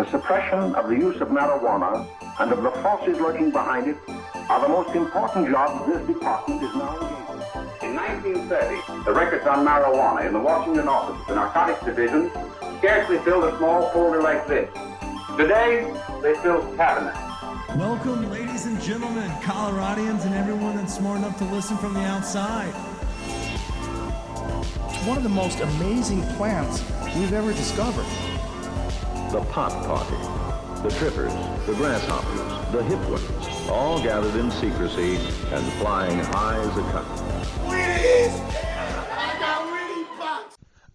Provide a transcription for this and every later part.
the suppression of the use of marijuana and of the forces lurking behind it are the most important jobs this department is now engaged in. In 1930, the records on marijuana in the Washington office of the Narcotics Division scarcely filled a small folder like this. Today, they fill cabinets. Welcome, ladies and gentlemen, Coloradians and everyone that's smart enough to listen from the outside. One of the most amazing plants we've ever discovered. The pot party, the trippers, the grasshoppers, the hip ones, all gathered in secrecy and flying high as a kite.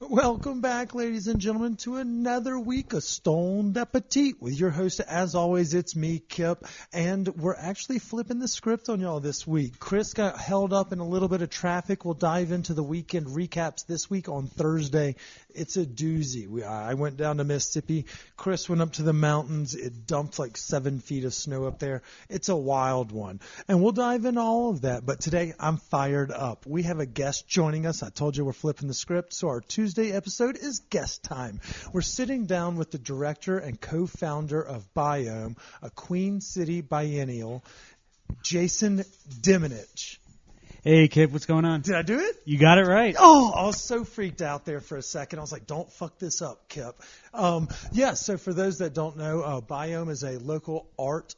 Welcome back, ladies and gentlemen, to another week of Stoned Appetit with your host, as always, it's me, Kip, and we're actually flipping the script on y'all this week. Chris got held up in a little bit of traffic. We'll dive into the weekend recaps this week on Thursday. It's a doozy. I went down to Mississippi. Chris went up to the mountains. It dumped like 7 feet of snow up there. It's a wild one, and we'll dive into all of that, but today I'm fired up. We have a guest joining us. I told you we're flipping the script, so our Tuesday episode is guest time. We're sitting down with the director and co-founder of Biome, a Queen City Biennial, Jason Diminich. Hey, Kip, what's going on? Did I do it? You got it right. Oh, I was so freaked out there for a second. I was like, don't fuck this up, Kip. So for those that don't know, Biome is a local art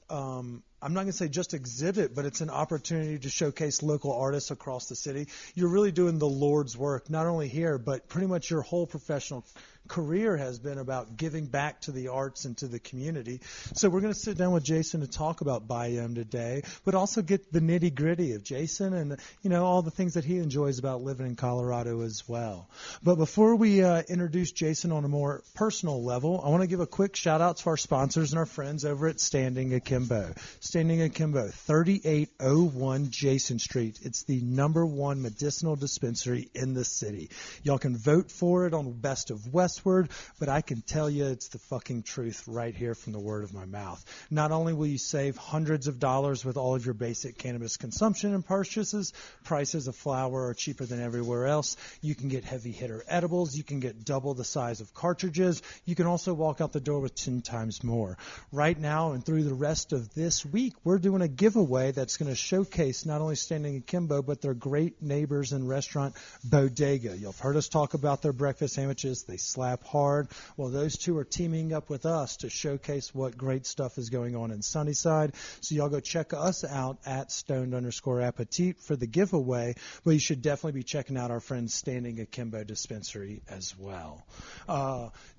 I'm not going to say just exhibit, but it's an opportunity to showcase local artists across the city. You're really doing the Lord's work, not only here, but pretty much your whole professional career has been about giving back to the arts and to the community. So we're going to sit down with Jason to talk about Biome today, but also get the nitty-gritty of Jason and, all the things that he enjoys about living in Colorado as well. But before we introduce Jason on a more personal level, I want to give a quick shout-out to our sponsors and our friends over at Standing Akimbo. Standing Akimbo, 3801 Jason Street. It's the #1 medicinal dispensary in the city. Y'all can vote for it on Best of Westward, but I can tell you it's the fucking truth right here from the word of my mouth. Not only will you save hundreds of dollars with all of your basic cannabis consumption and purchases, prices of flower are cheaper than everywhere else. You can get heavy hitter edibles. You can get double the size of cartridges. You can also walk out the door with 10 times more. Right now and through the rest of this week, we're doing a giveaway that's going to showcase not only Standing Akimbo, but their great neighbors and restaurant, Bodega. You've heard us talk about their breakfast sandwiches. They slap hard. Well, those two are teaming up with us to showcase what great stuff is going on in Sunnyside. So y'all go check us out at stoned_appetit for the giveaway. But you should definitely be checking out our friends Standing Akimbo Dispensary as well.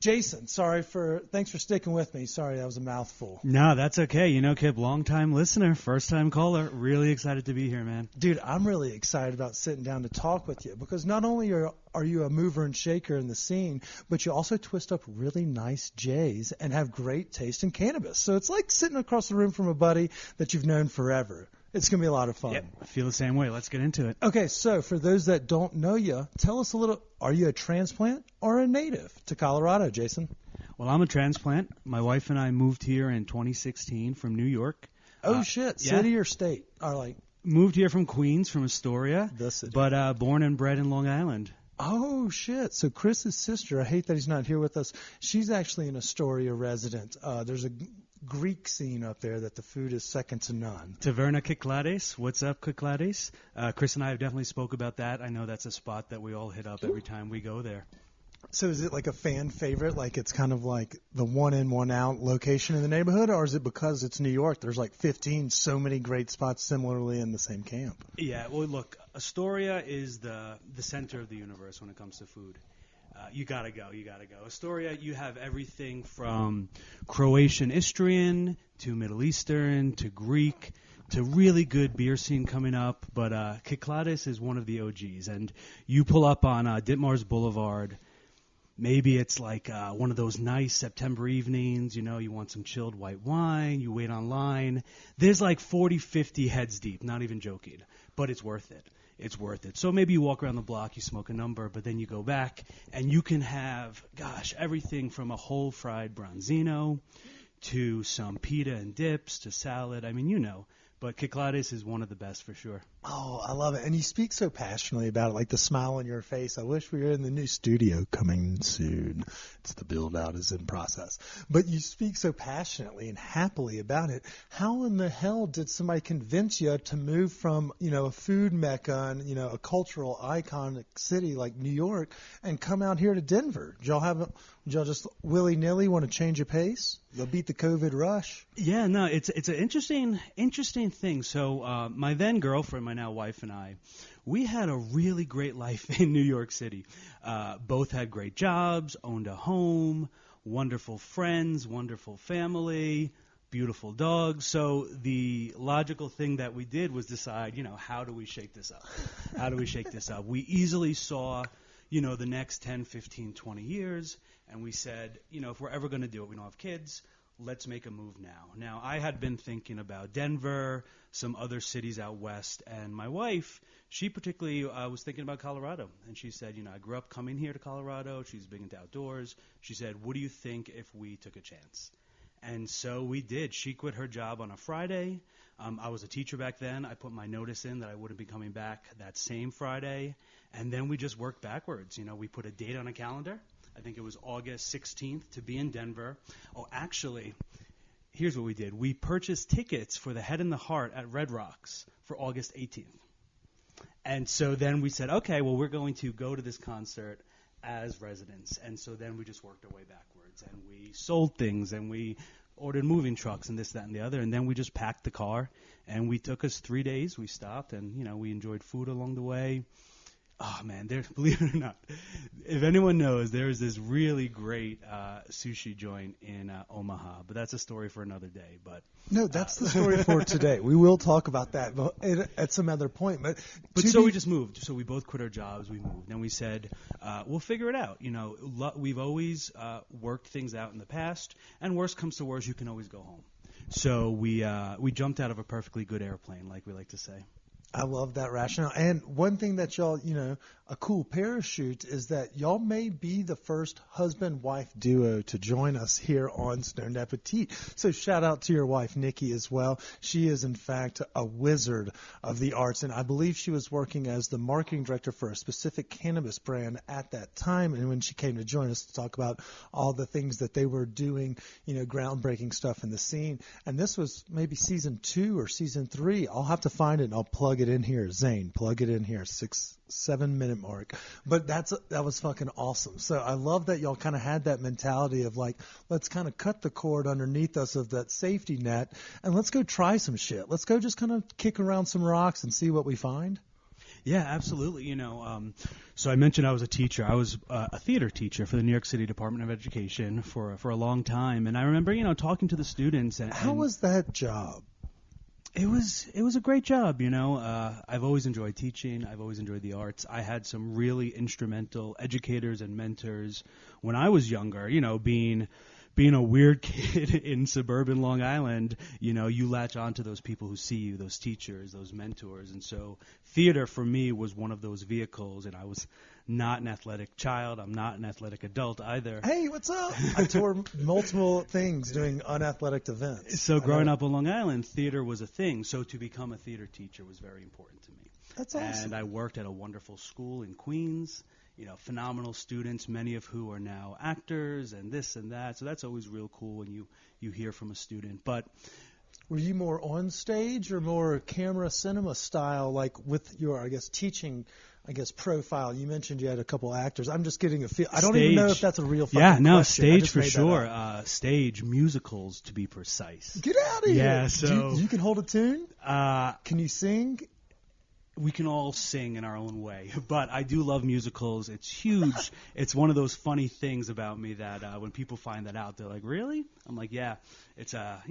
Jason, thanks for sticking with me. Sorry, that was a mouthful. No, that's okay. Kip, long-time listener, first-time caller. Really excited to be here, man. Dude, I'm really excited about sitting down to talk with you because not only are you a mover and shaker in the scene, but you also twist up really nice J's and have great taste in cannabis. So it's like sitting across the room from a buddy that you've known forever. It's going to be a lot of fun. Yep, I feel the same way. Let's get into it. Okay, so for those that don't know you, tell us a little, are you a transplant or a native to Colorado, Jason? Well, I'm a transplant. My wife and I moved here in 2016 from New York. Oh, shit. City or state? Moved here from Queens, from Astoria, but born and bred in Long Island. Oh, shit. So Chris's sister, I hate that he's not here with us, she's actually an Astoria resident. There's a Greek scene up there that the food is second to none. Taverna Kyklades. What's up, Kyklades? Chris and I have definitely spoke about that. I know that's a spot that we all hit up every time we go there. So is it like a fan favorite? Like it's kind of like the one in, one out location in the neighborhood? Or is it because it's New York, there's like 15 so many great spots similarly in the same camp? Yeah, well, look, Astoria is the center of the universe when it comes to food. You gotta go. Astoria, you have everything from Croatian Istrian to Middle Eastern to Greek to really good beer scene coming up. But Kyklades is one of the OGs. And you pull up on Ditmars Boulevard. Maybe it's like one of those nice September evenings, you want some chilled white wine, you wait online. There's like 40, 50 heads deep, not even joking, but it's worth it. It's worth it. So maybe you walk around the block, you smoke a number, but then you go back and you can have, everything from a whole fried bronzino to some pita and dips to salad. I mean, But Kyklades is one of the best for sure. Oh, I love it. And you speak so passionately about it, like the smile on your face. I wish we were in the new studio coming soon. It's the build out is in process. But you speak so passionately and happily about it. How in the hell did somebody convince you to move from, a food mecca and, a cultural iconic city like New York and come out here to Denver? Did y'all just willy-nilly want to change your pace? You'll beat the COVID rush. Yeah, no, it's an interesting thing. So my then girlfriend, my now wife, and I, we had a really great life in New York City. Both had great jobs, owned a home, wonderful friends, wonderful family, beautiful dogs. So the logical thing that we did was decide, how do we shake this up? How do we shake this up? We easily saw, the next 10, 15, 20 years, and we said, if we're ever going to do it, we don't have kids, let's make a move now. Now, I had been thinking about Denver, some other cities out west, and my wife, she particularly was thinking about Colorado. And she said, I grew up coming here to Colorado. She's big into outdoors. She said, what do you think if we took a chance? And so we did. She quit her job on a Friday. I was a teacher back then. I put my notice in that I wouldn't be coming back that same Friday. And then we just worked backwards. We put a date on a calendar. I think it was August 16th to be in Denver. Oh, actually, here's what we did. We purchased tickets for the Head and the Heart at Red Rocks for August 18th. And so then we said, okay, well, we're going to go to this concert as residents. And so then we just worked our way backwards. And we sold things, and we ordered moving trucks and this, that, and the other. And then we just packed the car, and we took us 3 days. We stopped, and, we enjoyed food along the way. Oh, man, believe it or not, if anyone knows, there's this really great sushi joint in Omaha, but that's a story for another day. But no, that's the story for today. We will talk about that at some other point. But so we just moved. So we both quit our jobs. We moved. And we said, we'll figure it out. We've always worked things out in the past, and worst comes to worst, you can always go home. So we jumped out of a perfectly good airplane, like we like to say. I love that rationale. And one thing that y'all, a cool parachute is that y'all may be the first husband-wife duo to join us here on Stoned Appetit. So shout out to your wife, Nikki, as well. She is, in fact, a wizard of the arts. And I believe she was working as the marketing director for a specific cannabis brand at that time. And when she came to join us to talk about all the things that they were doing, groundbreaking stuff in the scene. And this was maybe season 2 or season 3. I'll have to find it and I'll plug it in here. Zane, plug it in here. 6-7 minute mark. But that was fucking awesome. So I love that y'all kind of had that mentality of like, let's kind of cut the cord underneath us of that safety net and let's go try some shit. Let's go just kind of kick around some rocks and see what we find. Yeah, absolutely. So I mentioned I was a teacher. I was a theater teacher for the New York City Department of Education for a long time. And I remember, talking to the students. How was that job? It was a great job, I've always enjoyed teaching. I've always enjoyed the arts. I had some really instrumental educators and mentors when I was younger, being a weird kid in suburban Long Island, you latch on to those people who see you, those teachers, those mentors. And so theater for me was one of those vehicles, and I was not an athletic child. I'm not an athletic adult either. Hey, what's up? I toured multiple things doing unathletic events. So growing up on Long Island, theater was a thing. So to become a theater teacher was very important to me. That's awesome. And I worked at a wonderful school in Queens. Phenomenal students, many of who are now actors and this and that. So that's always real cool when you hear from a student. But were you more on stage or more camera cinema style, like with your, teaching, profile? You mentioned you had a couple actors. I'm just getting a feel. I don't even know if that's a real fucking question. Stage for sure. Stage musicals, to be precise. Get out of here. Yeah, so you can hold a tune? Can you sing? We can all sing in our own way, but I do love musicals. It's huge. It's one of those funny things about me that when people find that out, they're like, "Really?" I'm like, "Yeah." It's a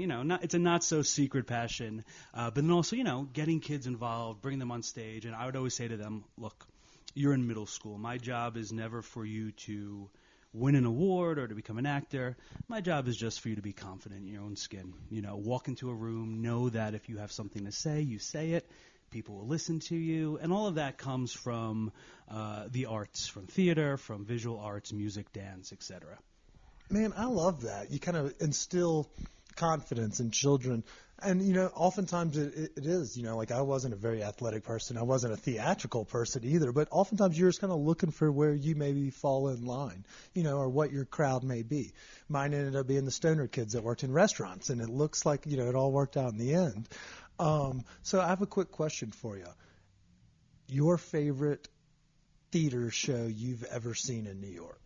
not so secret passion, but then also getting kids involved, bringing them on stage, and I would always say to them, "Look, you're in middle school. My job is never for you to win an award or to become an actor. My job is just for you to be confident in your own skin. Walk into a room, know that if you have something to say, you say it. People will listen to you, and all of that comes from the arts, from theater, from visual arts, music, dance, etc. Man, I love that. You kind of instill confidence in children. And, oftentimes it is, like I wasn't a very athletic person. I wasn't a theatrical person either. But oftentimes you're just kind of looking for where you maybe fall in line, or what your crowd may be. Mine ended up being the stoner kids that worked in restaurants. And it looks like, it all worked out in the end. So I have a quick question for you. Your favorite theater show you've ever seen in New York?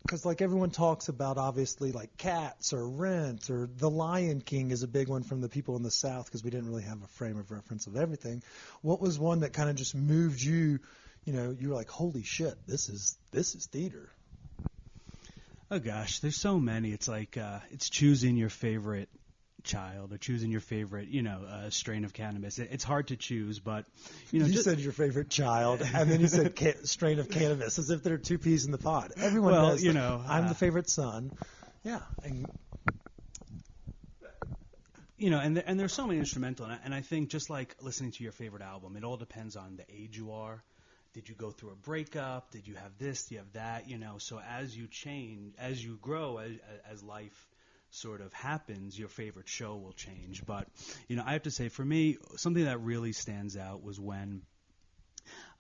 Because like everyone talks about, obviously, like Cats or Rent or The Lion King is a big one from the people in the South because we didn't really have a frame of reference of everything. What was one that kind of just moved you? You were like, holy shit, this is theater. Oh gosh, there's so many. It's like it's choosing your favorite child or choosing your favorite, strain of cannabis. It's hard to choose, but you said your favorite child, and then you said strain of cannabis, as if there are two peas in the pod. Everyone knows. I'm the favorite son. Yeah, and there's so many instrumental, and I think just like listening to your favorite album, it all depends on the age you are. Did you go through a breakup? Did you have this? Do you have that? So as you change, as you grow, as life sort of happens, your favorite show will change. But, I have to say, for me, something that really stands out was when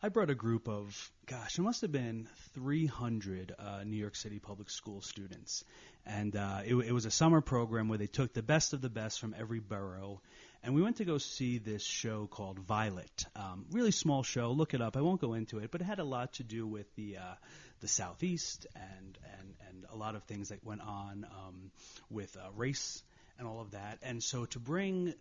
I brought a group of, it must have been 300 New York City public school students. And it was a summer program where they took the best of the best from every borough. And we went to go see this show called Violet. Really small show. Look it up. I won't go into it. But it had a lot to do with the Southeast and a lot of things that went on with race and all of that. And so to bring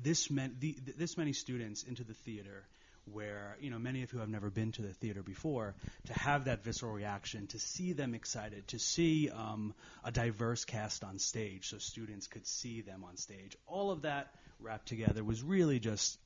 this many students into the theater where, many of who have never been to the theater before, to have that visceral reaction, to see them excited, to see a diverse cast on stage so students could see them on stage, all of that wrapped together was really just,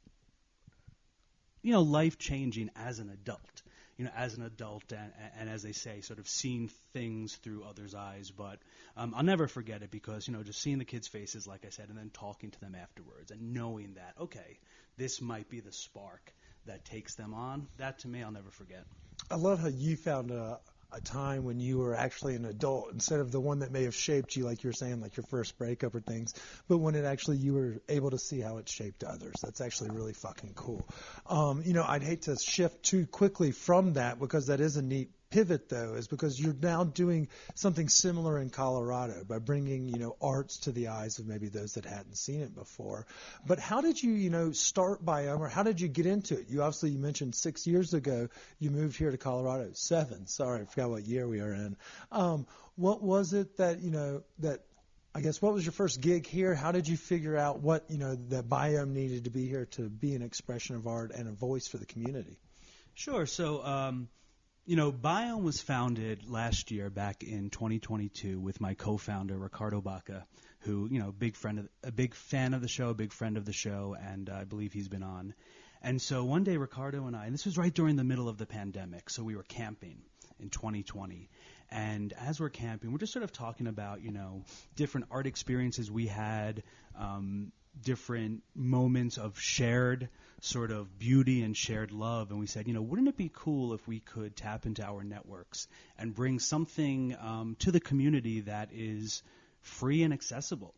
life-changing as an adult. And as they say, sort of seeing things through others' eyes. But I'll never forget it because, just seeing the kids' faces, like I said, and then talking to them afterwards and knowing that, okay, this might be the spark that takes them on, that to me I'll never forget. I love how you found a time when you were actually an adult instead of the one that may have shaped you, like you were saying, like your first breakup or things, but when it actually you were able to see how it shaped others. That's actually really fucking cool. I'd hate to shift too quickly from that because that is a neat pivot, though, is because you're now doing something similar in Colorado by bringing, arts to the eyes of maybe those that hadn't seen it before. But how did you, start Biome, or how did you get into it? You mentioned 6 years ago you moved here to Colorado. 7, sorry, I forgot what year we are in. What was it that, what was your first gig here? How did you figure out what, that Biome needed to be here to be an expression of art and a voice for the community? Sure. So, Biome was founded last year, back in 2022, with my co-founder Ricardo Baca, who, a big fan of the show, a big friend of the show, and I believe he's been on. And so one day Ricardo and I, and this was right during the middle of the pandemic, so we were camping in 2020. And as we're camping, we're just sort of talking about, different art experiences we had, different moments of shared sort of beauty and shared love. And we said, wouldn't it be cool if we could tap into our networks and bring something to the community that is free and accessible?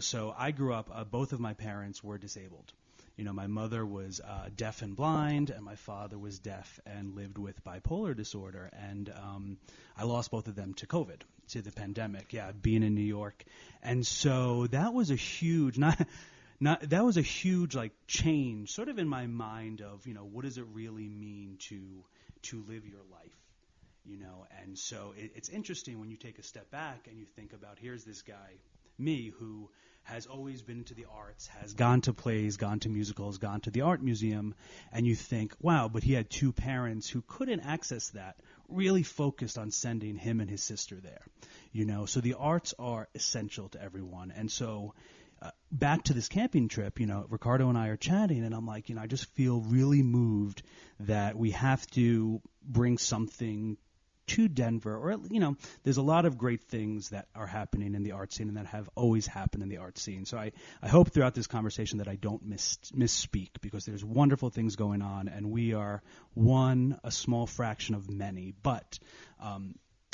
So I grew up, both of my parents were disabled. My mother was deaf and blind, and my father was deaf and lived with bipolar disorder. And I lost both of them to COVID, to the pandemic, being in New York. And so that was a huge, that was a huge change sort of in my mind of, what does it really mean to live your life, And so it's interesting when you take a step back and you think about, here's this guy, me, who has always been into the arts, has gone to plays, gone to musicals, gone to the art museum, and you think, wow, but he had two parents who couldn't access that, really focused on sending him and his sister there, So the arts are essential to everyone. And so back to this camping trip, Ricardo and I are chatting, and I'm like, I just feel really moved that we have to bring something to Denver, or, there's a lot of great things that are happening in the art scene and that have always happened in the art scene. So I hope throughout this conversation that I don't misspeak, because there's wonderful things going on, and we are a small fraction of many. But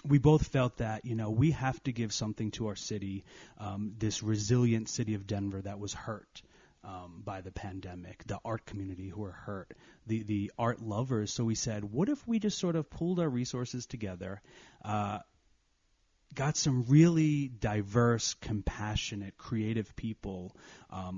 we both felt that, we have to give something to our city, this resilient city of Denver that was hurt by the pandemic, the art community who were hurt, the art lovers. So we said, what if we just sort of pooled our resources together, got some really diverse, compassionate, creative people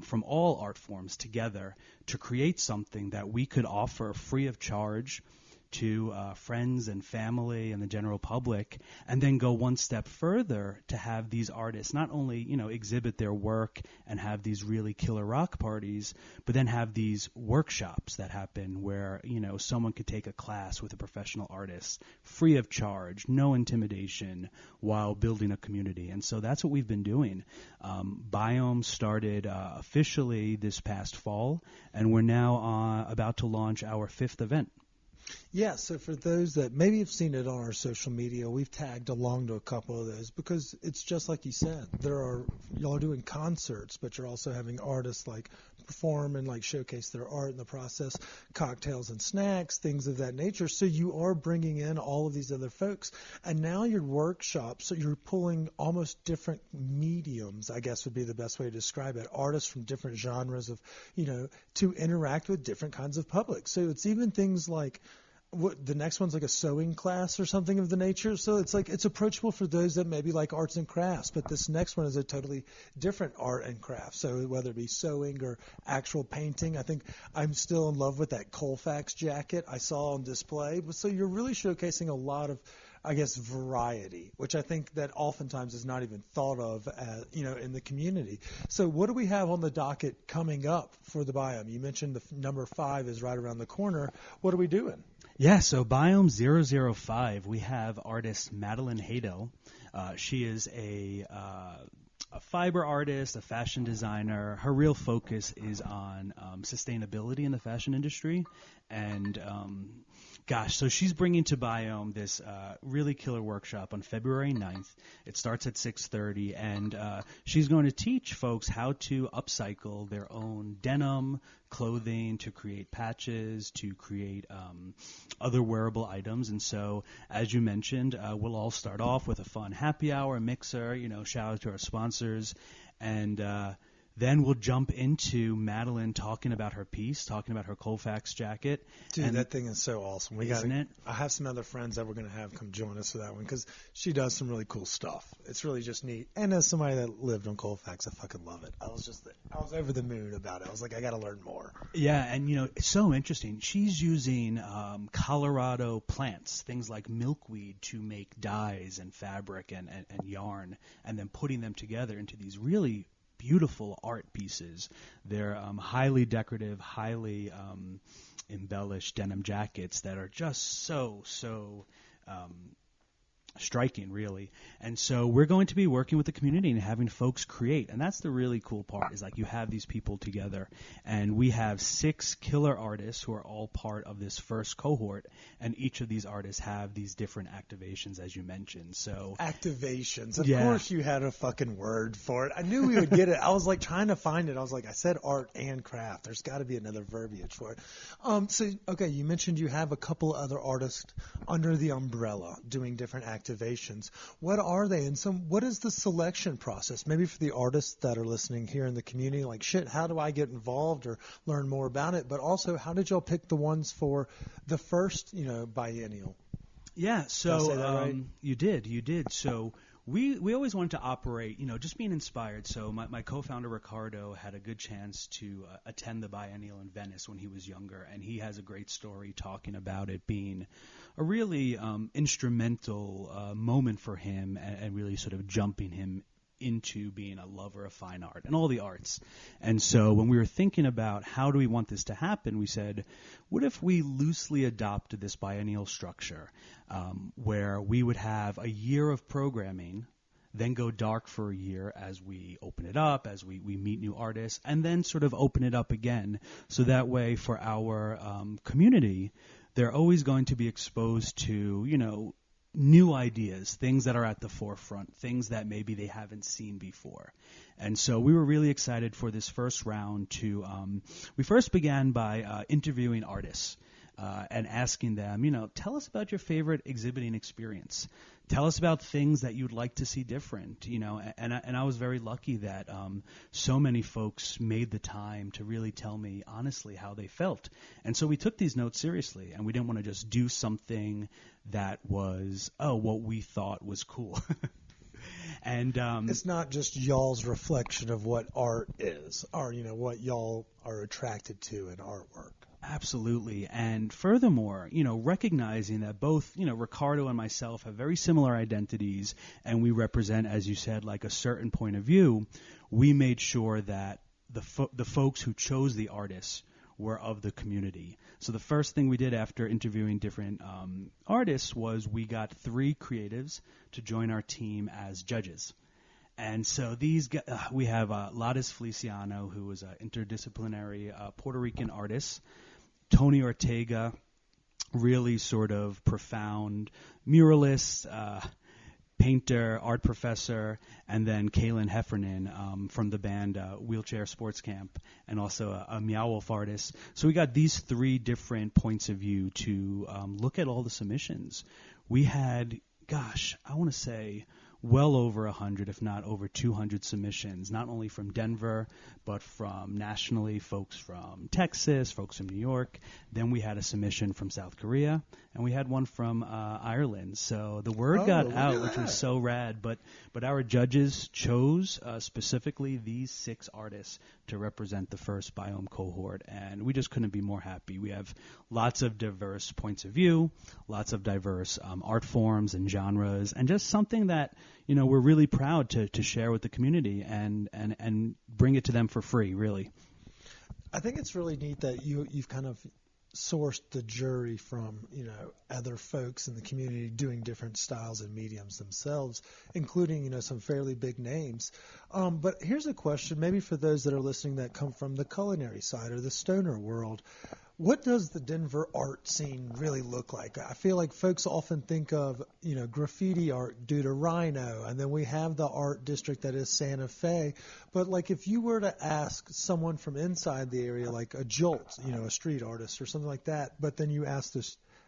from all art forms together to create something that we could offer free of charge to friends and family and the general public, and then go one step further to have these artists not only, exhibit their work and have these really killer rock parties, but then have these workshops that happen where, someone could take a class with a professional artist free of charge, no intimidation, while building a community. And so that's what we've been doing. Biome started officially this past fall, and we're now about to launch our 5th event. Yeah, so for those that maybe have seen it on our social media, we've tagged along to a couple of those because it's just like you said. Y'all are doing concerts, but you're also having artists like perform and like showcase their art in the process, cocktails and snacks, things of that nature. So you are bringing in all of these other folks. And now your workshops, so you're pulling almost different mediums, I guess would be the best way to describe it, artists from different genres of, to interact with different kinds of public. So it's even things like, the next one's like a sewing class or something of the nature. So it's like it's approachable for those that maybe like arts and crafts, but this next one is a totally different art and craft. So whether it be sewing or actual painting, I think I'm still in love with that Colfax jacket I saw on display. So you're really showcasing a lot of, I guess, variety, which I think that oftentimes is not even thought of, in the community. So what do we have on the docket coming up for the Biome? You mentioned the number 5 is right around the corner. What are we doing? Yeah, so Biome 005, we have artist Madeline Hadel. She is a fiber artist, a fashion designer. Her real focus is on sustainability in the fashion industry. And so she's bringing to Biome this really killer workshop on February 9th. It starts at 6:30, and she's going to teach folks how to upcycle their own denim, clothing, to create patches, to create other wearable items. And so, as you mentioned, we'll all start off with a fun happy hour mixer, shout out to our sponsors, and then we'll jump into Madeline talking about her piece, talking about her Colfax jacket. Dude, that thing is so awesome. Isn't it? I have some other friends that we're going to have come join us for that one because she does some really cool stuff. It's really just neat. And as somebody that lived on Colfax, I fucking love it. I was over the moon about it. I was like, I got to learn more. Yeah, and it's so interesting. She's using Colorado plants, things like milkweed, to make dyes and fabric and yarn, and then putting them together into these really beautiful art pieces. They're highly decorative, highly embellished denim jackets that are just so striking, really. And so we're going to be working with the community and having folks create. And that's the really cool part, is like you have these people together. And we have 6 killer artists who are all part of this first cohort. And each of these artists have these different activations, as you mentioned. So activations. Of course you had a fucking word for it. I knew we would get it. I was like trying to find it. I was like, I said art and craft. There's got to be another verbiage for it. Okay, you mentioned you have a couple other artists under the umbrella doing different activations. What are they, and what is the selection process? Maybe for the artists that are listening here in the community, like, shit, how do I get involved or learn more about it? But also, how did y'all pick the ones for the first, biennial? Yeah, so did I say that right? You did. So we always wanted to operate, just being inspired. So my co-founder Ricardo had a good chance to attend the Biennial in Venice when he was younger, and he has a great story talking about it being a really instrumental moment for him, and really sort of jumping him into being a lover of fine art and all the arts. And so when we were thinking about how do we want this to happen, we said, what if we loosely adopted this biennial structure, where we would have a year of programming, then go dark for a year as we open it up, as we meet new artists, and then sort of open it up again. So that way for our community, they're always going to be exposed to, new ideas, things that are at the forefront, things that maybe they haven't seen before. And so we were really excited for this first round to, we first began by interviewing artists. and asking them, tell us about your favorite exhibiting experience. Tell us about things that you'd like to see different, and I was very lucky that so many folks made the time to really tell me honestly how they felt. And so we took these notes seriously, and we didn't want to just do something that was, what we thought was cool. And it's not just y'all's reflection of what art is, or what y'all are attracted to in artwork. Absolutely. And furthermore, recognizing that both, Ricardo and myself have very similar identities, and we represent, as you said, like a certain point of view, we made sure that the folks who chose the artists were of the community. So the first thing we did after interviewing different artists was we got 3 creatives to join our team as judges. And so we have Ladis Feliciano, who is an interdisciplinary Puerto Rican artist, Tony Ortega, really sort of profound muralist, painter, art professor, and then Kaylin Heffernan from the band Wheelchair Sports Camp, and also a Meow Wolf artist. So we got these 3 different points of view to look at all the submissions. We had, I want to say well over 100, if not over 200 submissions, not only from Denver, but from nationally, folks from Texas, folks from New York. Then we had a submission from South Korea, and we had one from Ireland. So the word got out, which was so rad. But our judges chose specifically these 6 artists to represent the first Biome cohort, and we just couldn't be more happy. We have lots of diverse points of view, lots of diverse art forms and genres, and just something that we're really proud to share with the community and bring it to them for free, really. I think it's really neat that you've kind of sourced the jury from, other folks in the community doing different styles and mediums themselves, including, some fairly big names. But here's a question, maybe for those that are listening that come from the culinary side or the stoner world. What does the Denver art scene really look like? I feel like folks often think of, graffiti art due to Rhino, and then we have the art district that is Santa Fe. But like if you were to ask someone from inside the area, like a Jolt, a street artist or something like that, but then you ask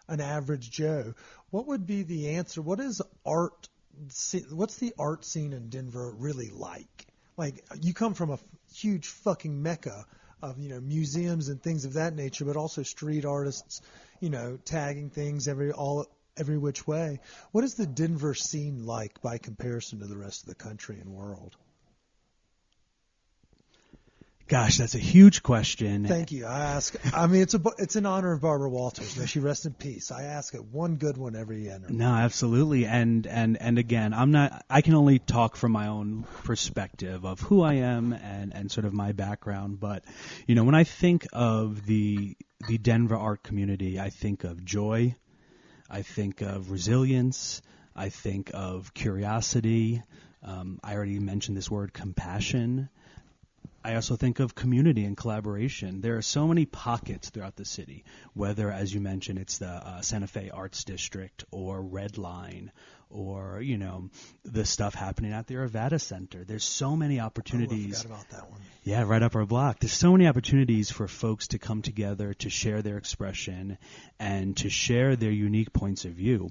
an average Joe, what would be the answer? What's the art scene in Denver really like? Like you come from a huge fucking mecca of museums and things of that nature, but also street artists, tagging things every which way. What is the Denver scene like by comparison to the rest of the country and world? Gosh, that's a huge question. Thank you. It's in honor of Barbara Walters. May she rest in peace. I ask it one good one every interview. No, absolutely. And again, I can only talk from my own perspective of who I am and sort of my background. But, when I think of the Denver art community, I think of joy. I think of resilience. I think of curiosity. I already mentioned this word, compassion. I also think of community and collaboration. There are so many pockets throughout the city, whether, as you mentioned, it's the Santa Fe Arts District or Red Line or, the stuff happening at the Arvada Center. There's so many opportunities. I forgot about that one. Yeah, right up our block. There's so many opportunities for folks to come together, to share their expression, and to share their unique points of view.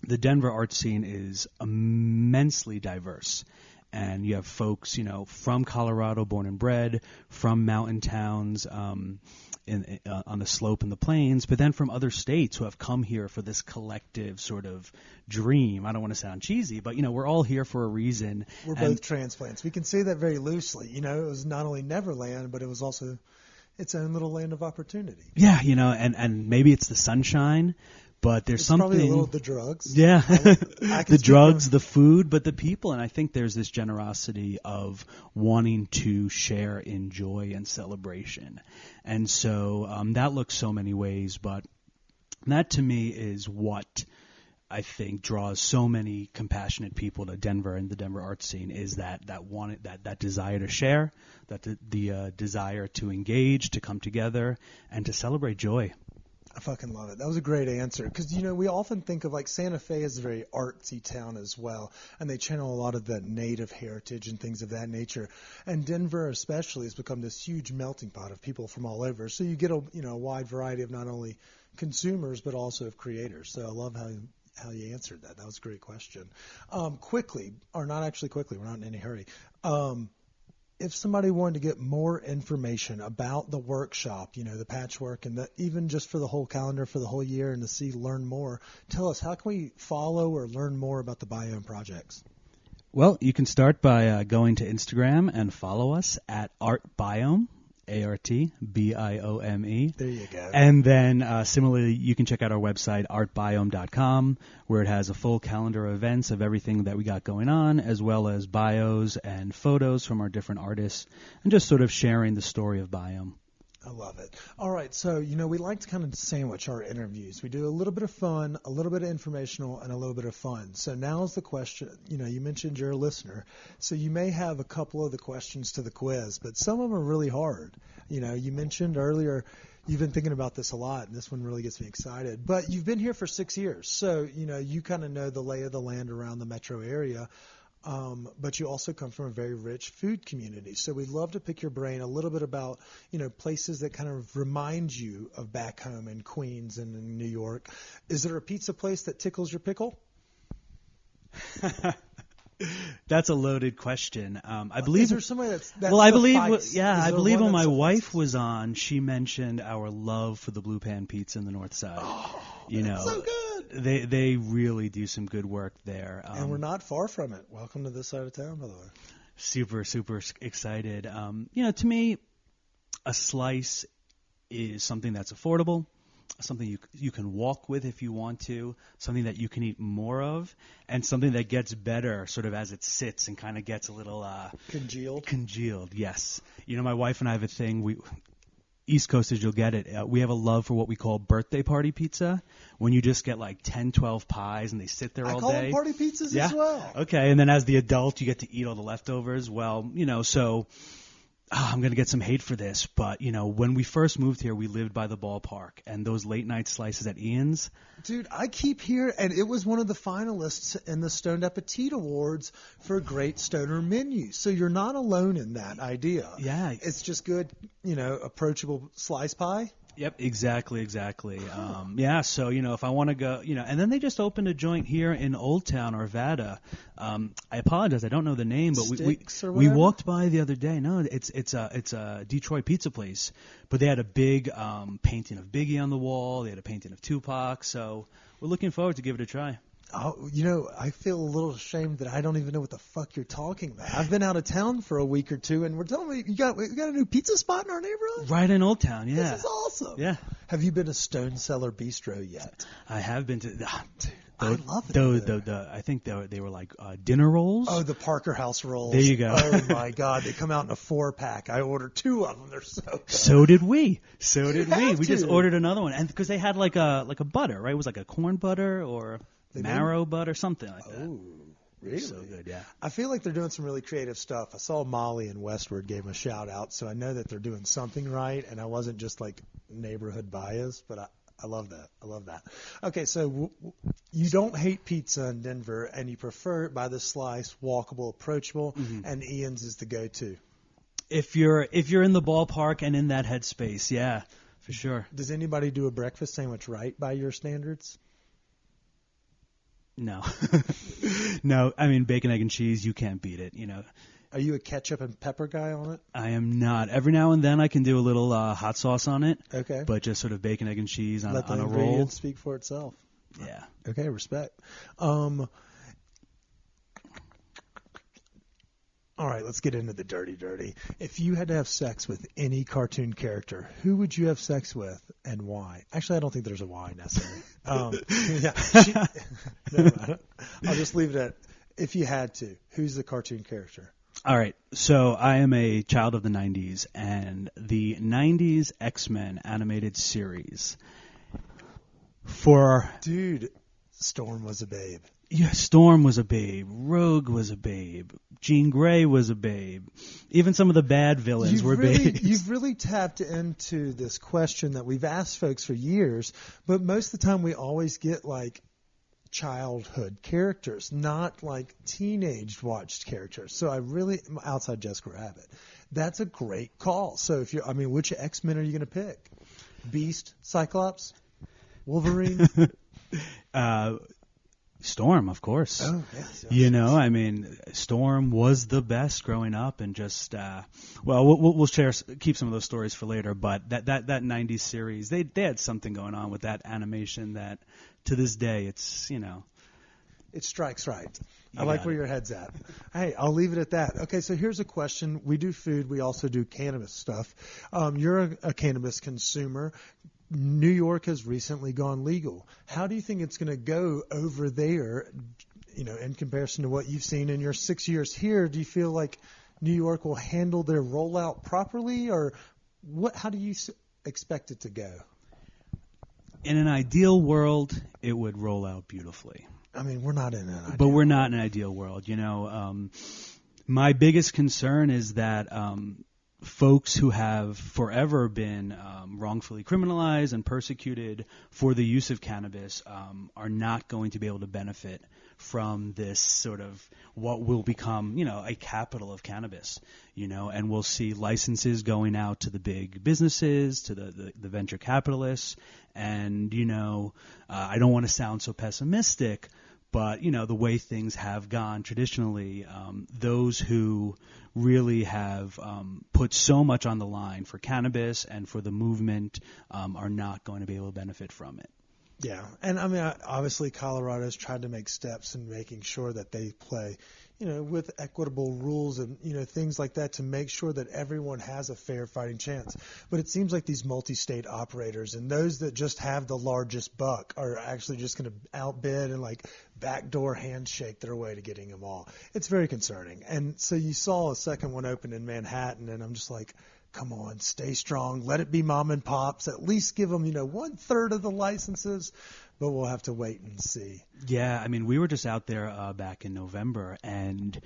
The Denver art scene is immensely diverse. And you have folks, from Colorado, born and bred, from mountain towns on the slope and the plains, but then from other states who have come here for this collective sort of dream. I don't want to sound cheesy, but, we're all here for a reason. We're both transplants. We can say that very loosely. It was not only Neverland, but it was also its own little land of opportunity. Yeah, and maybe it's the sunshine. But there's something. Probably a little the drugs. Yeah, the drugs, the food, but the people, and I think there's this generosity of wanting to share in joy and celebration, and so that looks so many ways. But that to me is what I think draws so many compassionate people to Denver and the Denver art scene is that desire to share, the desire to engage, to come together, and to celebrate joy. I fucking love it. That was a great answer because, we often think of like Santa Fe as a very artsy town as well, and they channel a lot of the native heritage and things of that nature. And Denver especially has become this huge melting pot of people from all over. So you get a wide variety of not only consumers but also of creators. So I love how you answered that. That was a great question. Quickly, or not actually quickly, we're not in any hurry. If somebody wanted to get more information about the workshop, the patchwork, and even just for the whole calendar for the whole year and to learn more, tell us, how can we follow or learn more about the Biome projects? Well, you can start by going to Instagram and follow us at ArtBiome, ArtBiome. There you go. And then similarly, you can check out our website, artbiome.com, where it has a full calendar of events of everything that we got going on, as well as bios and photos from our different artists, and just sort of sharing the story of Biome. I love it. All right, so, we like to kind of sandwich our interviews. We do a little bit of fun, a little bit of informational, and a little bit of fun. So now's the question. You mentioned you're a listener, so you may have a couple of the questions to the quiz, but some of them are really hard. You mentioned earlier you've been thinking about this a lot, and this one really gets me excited. But you've been here for 6 years, so, you kind of know the lay of the land around the metro area. But you also come from a very rich food community. So we'd love to pick your brain a little bit about, places that kind of remind you of back home in Queens and in New York. Is there a pizza place that tickles your pickle? That's a loaded question. I believe. Is there somebody that's well, I believe. Suffice? I believe when my wife was on, she mentioned our love for the Blue Pan Pizza in the North Side. Oh, So so good. They really do some good work there. And we're not far from it. Welcome to this side of town, by the way. Super excited. To me, a slice is something that's affordable, something you can walk with if you want to, something that you can eat more of, and something that gets better sort of as it sits and kind of gets a little congealed. Yes. My wife and I have a thing. East Coasters, you'll get it. We have a love for what we call birthday party pizza, when you just get like 10, 12 pies and they sit there all day. I call them party pizzas as well. Okay, and then as the adult, you get to eat all the leftovers. Well, so I'm going to get some hate for this, but, when we first moved here, we lived by the ballpark, and those late night slices at Ian's. Dude, I keep hearing, and it was one of the finalists in the Stoned Appetit Awards for Great Stoner Menu. So you're not alone in that idea. Yeah. It's just good, approachable slice pie. Yep, exactly. So, if I want to go, and then they just opened a joint here in Old Town, Arvada. I apologize, I don't know the name, but we walked by the other day. No, it's a Detroit pizza place, but they had a big painting of Biggie on the wall. They had a painting of Tupac, so we're looking forward to give it a try. Oh, I feel a little ashamed that I don't even know what the fuck you're talking about. I've been out of town for a week or two, and we're telling me we got a new pizza spot in our neighborhood? Right in Old Town, yeah. This is awesome. Yeah. Have you been to Stone Cellar Bistro yet? I have been to. I love it. I think they were like dinner rolls. Oh, the Parker House rolls. There you go. Oh my God, they come out in a 4-pack. I ordered 2 of them. They're so good. So did we. We We just ordered another one, and because they had like a butter, right? It was like a corn butter or marrow butter, something like that. Oh, really? So good, yeah. I feel like they're doing some really creative stuff. I saw Molly and Westward gave them a shout out, so I know that they're doing something right, and I wasn't just like neighborhood bias, but I love that. I love that. Okay, so you don't hate pizza in Denver, and you prefer it by the slice, walkable, approachable, and Ian's is the go-to. If you're in the ballpark and in that headspace, yeah, for sure. Does anybody do a breakfast sandwich right by your standards? No. No, I mean, bacon, egg, and cheese, you can't beat it, Are you a ketchup and pepper guy on it? I am not. Every now and then I can do a little hot sauce on it. Okay. But just sort of bacon, egg, and cheese on a roll. Let the ingredients speak for itself. Yeah. Okay, respect. All right, let's get into the dirty. If you had to have sex with any cartoon character, who would you have sex with and why? Actually, I don't think there's a why necessary. I'll just leave it at, if you had to, who's the cartoon character? All right, so I am a child of the 90s, and the 90s X-Men animated series. Dude, Storm was a babe. Yeah, Storm was a babe. Rogue was a babe. Jean Grey was a babe. Even some of the bad villains were babes. You've really tapped into this question that we've asked folks for years, but most of the time we always get like childhood characters, not like teenage watched characters. So outside Jessica Rabbit, that's a great call. So which X-Men are you going to pick? Beast, Cyclops, Wolverine? Storm, of course. Oh, yes. Storm was the best growing up, and just we'll keep some of those stories for later. But that 90s series, they had something going on with that animation that to this day it's it strikes right. I like where your head's at. Hey, I'll leave it at that. Okay, so here's a question. We do food. We also do cannabis stuff. You're a cannabis consumer. New York has recently gone legal. How do you think it's going to go over there, in comparison to what you've seen in your 6 years here? Do you feel like New York will handle their rollout properly, or how do you expect it to go? In an ideal world, it would roll out beautifully. I mean, we're not in an ideal But we're not in an ideal world. My biggest concern is that folks who have forever been wrongfully criminalized and persecuted for the use of cannabis are not going to be able to benefit from this sort of what will become, a capital of cannabis, and we'll see licenses going out to the big businesses, to the venture capitalists, and, I don't want to sound so pessimistic, but, the way things have gone traditionally, those who really have put so much on the line for cannabis and for the movement are not going to be able to benefit from it. Yeah, and obviously Colorado's tried to make steps in making sure that they play, with equitable rules and, things like that to make sure that everyone has a fair fighting chance. But it seems like these multi-state operators and those that just have the largest buck are actually just going to outbid and backdoor handshake their way to getting them all. It's very concerning. And so you saw a second one open in Manhattan, and I'm just like, come on, stay strong. Let it be mom and pops. At least give them, 1/3 of the licenses. But we'll have to wait and see. Yeah, we were just out there back in November, and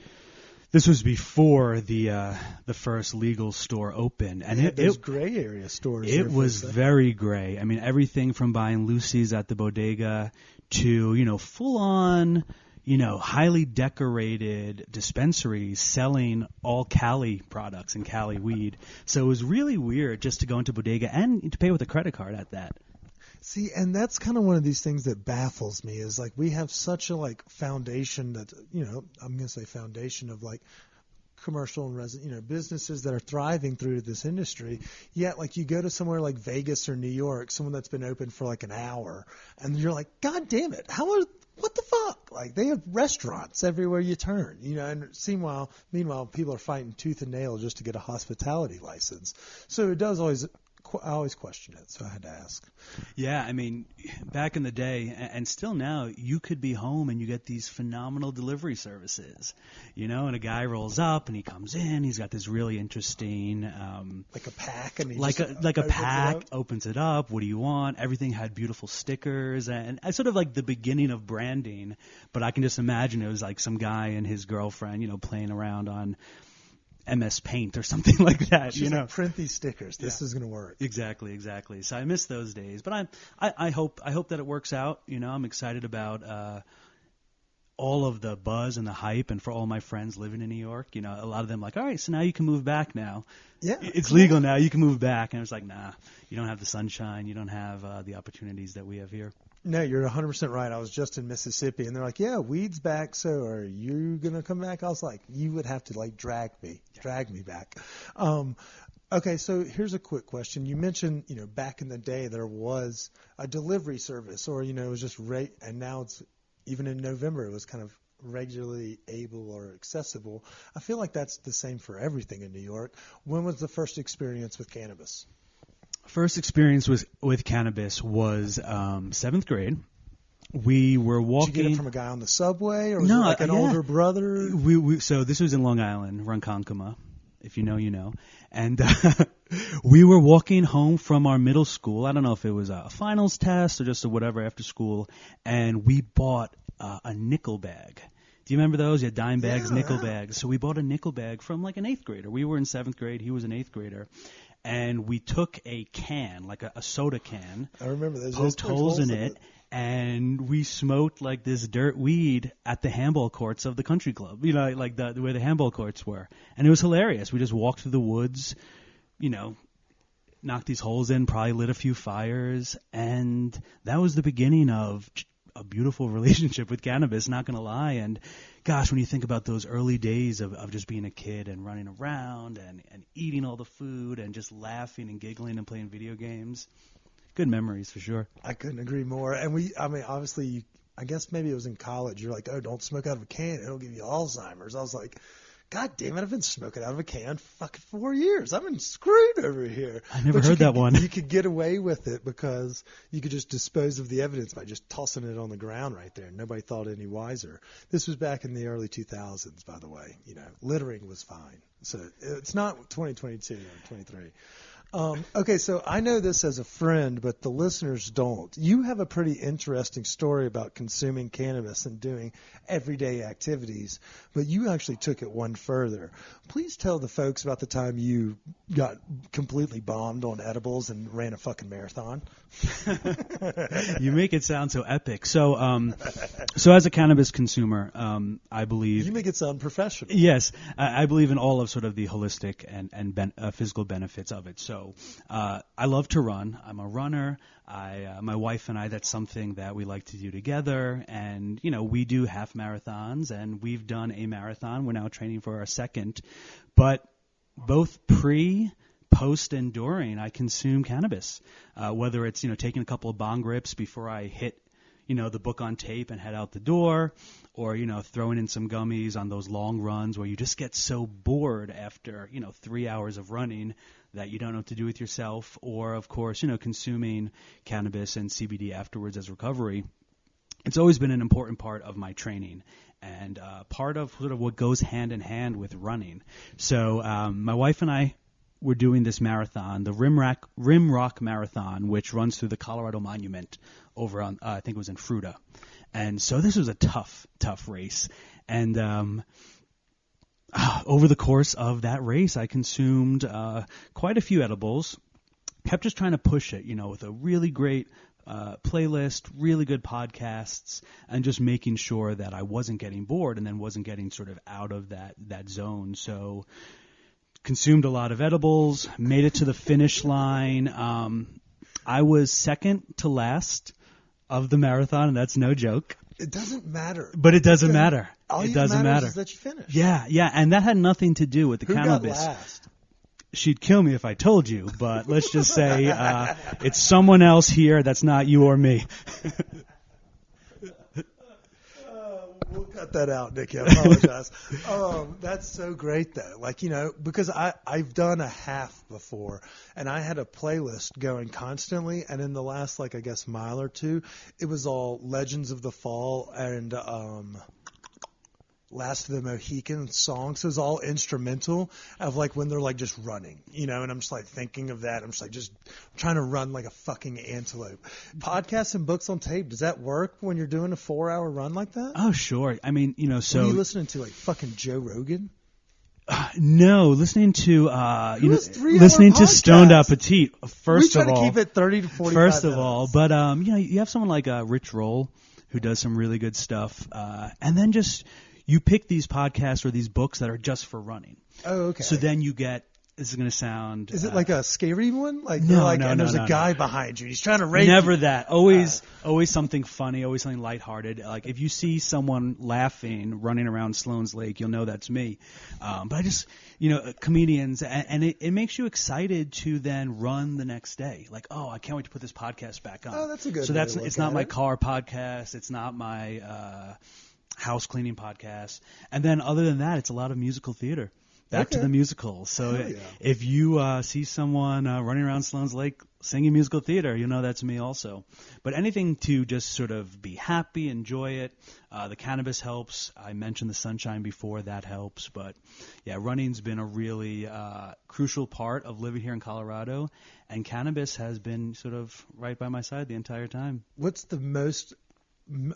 this was before the first legal store opened. And those gray area stores. It was very gray. Everything from buying Lucy's at the bodega to, full on, highly decorated dispensaries selling all Cali products and Cali weed. So it was really weird just to go into bodega and to pay with a credit card at that. See, and that's kind of one of these things that baffles me is we have such a foundation that, I'm going to say foundation of commercial and businesses that are thriving through this industry. Yet you go to somewhere like Vegas or New York, someone that's been open for an hour, and you're like, God damn it. What the fuck? They have restaurants everywhere you turn, and meanwhile, people are fighting tooth and nail just to get a hospitality license. So I always question it, so I had to ask. Yeah, back in the day, and still now, you could be home and you get these phenomenal delivery services, and a guy rolls up and he comes in, he's got this really interesting... like a pack? And opens it up, what do you want? Everything had beautiful stickers, and sort of the beginning of branding, but I can just imagine it was some guy and his girlfriend, playing around on... MS Paint or something like that. She's print these stickers. This is going to work. Exactly. So I miss those days, but I hope that it works out. I'm excited about all of the buzz and the hype, and for all my friends living in New York, a lot of them all right, so now you can move back now. Yeah, it's legal now. You can move back, and it's nah, you don't have the sunshine, you don't have the opportunities that we have here. No, you're 100% right. I was just in Mississippi, and they're like, yeah, weed's back, so are you going to come back? I was like, you would have to, drag me back. Okay, so here's a quick question. You mentioned, back in the day there was a delivery service, or, it was just and now it's, even in November, it was kind of regularly able or accessible. I feel like that's the same for everything in New York. When was the first experience with cannabis? First experience with cannabis was 7th grade. We were walking. Did you get it from a guy on the subway, or was it an older brother? So this was in Long Island, Ronkonkoma. If you know, you know. And we were walking home from our middle school. I don't know if it was a finals test or just a whatever after school. And we bought a nickel bag. Do you remember those? You had dime bags, Yeah, nickel yeah. bags. So we bought a nickel bag from like an 8th grader. We were in 7th grade. He was an 8th grader. And we took a can, like a soda can, I remember those. poked holes in it, and we smoked like this dirt weed at the handball courts of the country club, like where the handball courts were. And it was hilarious. We just walked through the woods, knocked these holes in, probably lit a few fires, and that was the beginning of a beautiful relationship with cannabis, not going to lie. And gosh, when you think about those early days of just being a kid and running around and eating all the food and just laughing and giggling and playing video games, good memories for sure. I couldn't agree more. And obviously, I guess maybe it was in college. You're like, oh, don't smoke out of a can. It'll give you Alzheimer's. I was like, God damn it, I've been smoking out of a can for fucking 4 years. I've been screwed over here. I never heard that one. You could get away with it because you could just dispose of the evidence by just tossing it on the ground right there. Nobody thought any wiser. This was back in the early 2000s, by the way. Littering was fine. So it's not 2022 or 23. Okay, so I know this as a friend, but the listeners don't. You have a pretty interesting story about consuming cannabis and doing everyday activities, but you actually took it one further. Please tell the folks about the time you got completely bombed on edibles and ran a fucking marathon. You make it sound so epic. So as a cannabis consumer, I believe... You make it sound professional. Yes, I believe in all of sort of the holistic and physical benefits of it. So I love to run. I'm a runner. My wife and I, that's something that we like to do together. And, we do half marathons, and we've done a marathon. We're now training for our second. But both post, and during, I consume cannabis, whether it's, taking a couple of bong rips before I hit the book on tape and head out the door, or, throwing in some gummies on those long runs where you just get so bored after, 3 hours of running that you don't know what to do with yourself, or, of course, consuming cannabis and CBD afterwards as recovery. It's always been an important part of my training and part of sort of what goes hand in hand with running. So my wife and I were doing this marathon, the Rim Rock Marathon, which runs through the Colorado Monument over on, I think it was in Fruita. And so this was a tough race. And over the course of that race, I consumed quite a few edibles, kept just trying to push it, with a really great playlist, really good podcasts, and just making sure that I wasn't getting bored and then wasn't getting sort of out of that zone. So consumed a lot of edibles, made it to the finish line. I was second to last of the marathon, and that's no joke. It doesn't matter. But it doesn't matter. All it that doesn't matters matter. is that you finished. Yeah, and that had nothing to do with the Who cannabis. got last? She'd kill me if I told you, but let's just say it's someone else here that's not you or me. We'll cut that out, Nicky. I apologize. That's so great, though. Because I've done a half before, and I had a playlist going constantly, and in the last, mile or two, it was all Legends of the Fall and Last of the Mohican songs. It was all instrumental of when they're just running, and I'm just thinking of that. I'm just trying to run like a fucking antelope. Podcasts and books on tape. Does that work when you're doing a 4-hour run like that? Oh, sure. I mean, so. What are you listening to, fucking Joe Rogan? No, listening to listening to Stoned Appetit. First we of try all, to keep it 30 to 45 First of minutes. all, but you have someone like Rich Roll who does some really good stuff, and then just. You pick these podcasts or these books that are just for running. Oh, okay. So then you get, this is going to sound... Is it like a scary one? No, and there's a guy behind you. He's trying to rape Never you. that. Always something funny, always something lighthearted. If you see someone laughing, running around Sloan's Lake, you'll know that's me. But I just, comedians, and it makes you excited to then run the next day. I can't wait to put this podcast back on. Oh, that's a good So way that's, to look it's not at my it. car podcast. It's not my... house cleaning podcast, and then other than that, it's a lot of musical theater. Back to the musical. So yeah. if you see someone running around Sloan's Lake singing musical theater, that's me also. But anything to just sort of be happy, enjoy it. The cannabis helps. I mentioned the sunshine before. That helps. But yeah, running's been a really crucial part of living here in Colorado, and cannabis has been sort of right by my side the entire time. What's the most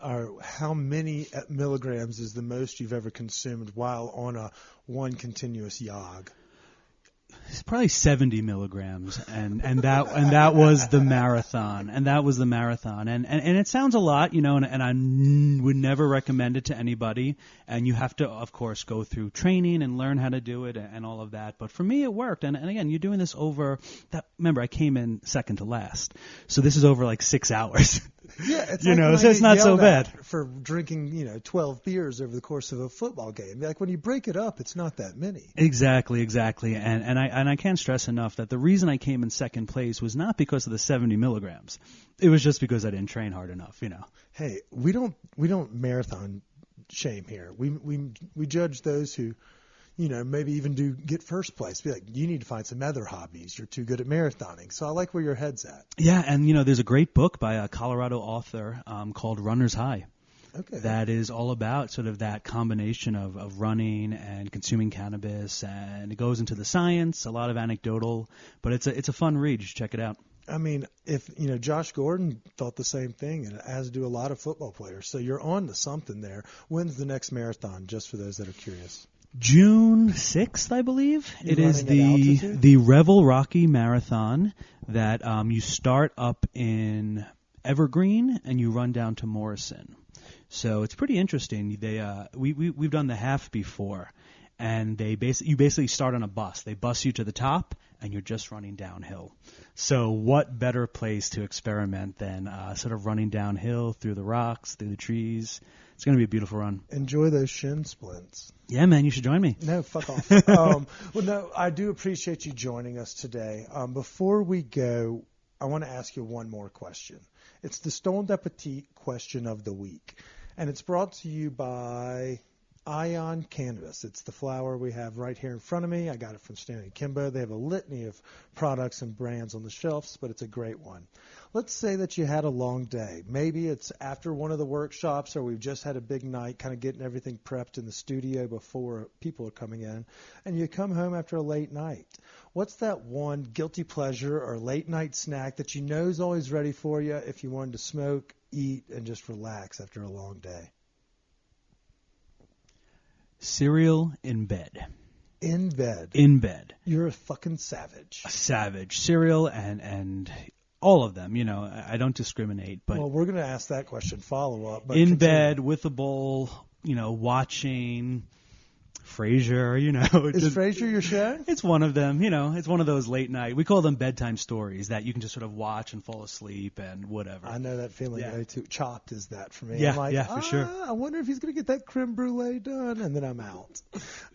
or how many milligrams is the most you've ever consumed while on a one continuous jog? It's probably 70 milligrams, and that was the marathon, and it sounds a lot, and I would never recommend it to anybody, and you have to, of course, go through training and learn how to do it and all of that, but for me it worked, and again, you're doing this over that. Remember, I came in second to last, so this is over like 6 hours. Yeah, it's so it's not so bad for drinking 12 beers over the course of a football game. Like when you break it up, it's not that many. Exactly, and I can't stress enough that the reason I came in second place was not because of the 70 milligrams. It was just because I didn't train hard enough. Hey, we don't marathon shame here. We judge those who, maybe even get first place. Be like, you need to find some other hobbies. You're too good at marathoning. So I like where your head's at. Yeah, and there's a great book by a Colorado author called Runner's High. Okay. That is all about sort of that combination of running and consuming cannabis, and it goes into the science, a lot of anecdotal, but it's a fun read. You should check it out. I mean, if Josh Gordon thought the same thing, and as do a lot of football players. So you're on to something there. When's the next marathon? Just for those that are curious. June 6th, I believe. You're it is running the Revel Rocky Marathon that you start up in Evergreen and you run down to Morrison. So it's pretty interesting. We've done the half before, and you basically start on a bus. They bus you to the top, and you're just running downhill. So what better place to experiment than sort of running downhill through the rocks, through the trees? It's going to be a beautiful run. Enjoy those shin splints. Yeah, man, you should join me. No, fuck off. Well, no, I do appreciate you joining us today. Before we go, I want to ask you one more question. It's the Stone d'Appetit question of the week, and it's brought to you by Ion Cannabis. It's the flower we have right here in front of me. I got it from Stanley Kimbo. They have a litany of products and brands on the shelves, but it's a great one. Let's say that you had a long day. Maybe it's after one of the workshops, or we've just had a big night kind of getting everything prepped in the studio before people are coming in, and you come home after a late night. What's that one guilty pleasure or late night snack that you know is always ready for you if you wanted to smoke, eat, and just relax after a long day? Cereal in bed. In bed. In bed. You're a fucking savage. A savage. Cereal and all of them. I don't discriminate. But well, we're going to ask that question follow-up. But in bed with a bowl, watching Frasier, Is Frasier your show? It's one of them, It's one of those late night. We call them bedtime stories that you can just sort of watch and fall asleep and whatever. I know that feeling. Yeah. Too. Chopped is that for me. Yeah, I'm like, for sure. I wonder if he's going to get that creme brulee done, and then I'm out.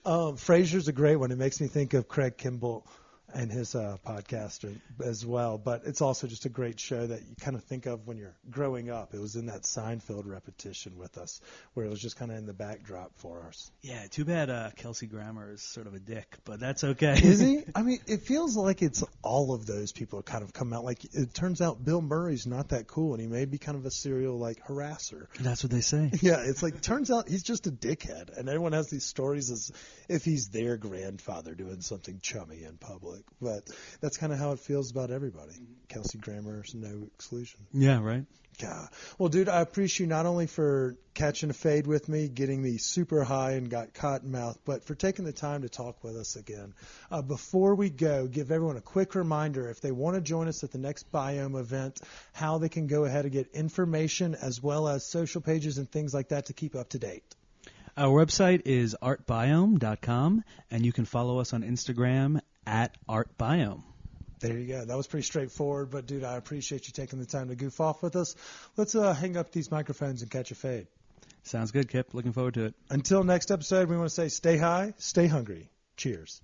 Frasier's a great one. It makes me think of Craig Kimball and his podcast as well. But it's also just a great show that you kind of think of when you're growing up. It was in that Seinfeld repetition with us, where it was just kind of in the backdrop for us. Yeah, too bad Kelsey Grammer is sort of a dick, but that's okay. Is he? I mean, it feels like it's all of those people kind of come out. Like, it turns out Bill Murray's not that cool, and he may be kind of a serial, harasser. That's what they say. Yeah, it's like, turns out he's just a dickhead, and everyone has these stories as if he's their grandfather doing something chummy in public. But that's kind of how it feels about everybody. Kelsey Grammer's no exclusion. Yeah, right. God. Well, dude, I appreciate you not only for catching a fade with me, getting me super high and got cotton mouth, but for taking the time to talk with us again. Before we go, give everyone a quick reminder, if they want to join us at the next Biome event, how they can go ahead and get information as well as social pages and things like that to keep up to date. Our website is artbiome.com, and you can follow us on Instagram @artbiome. There you go. That was pretty straightforward, but, dude, I appreciate you taking the time to goof off with us. Let's hang up these microphones and catch a fade. Sounds good, Kip. Looking forward to it. Until next episode, we want to say stay high, stay hungry. Cheers.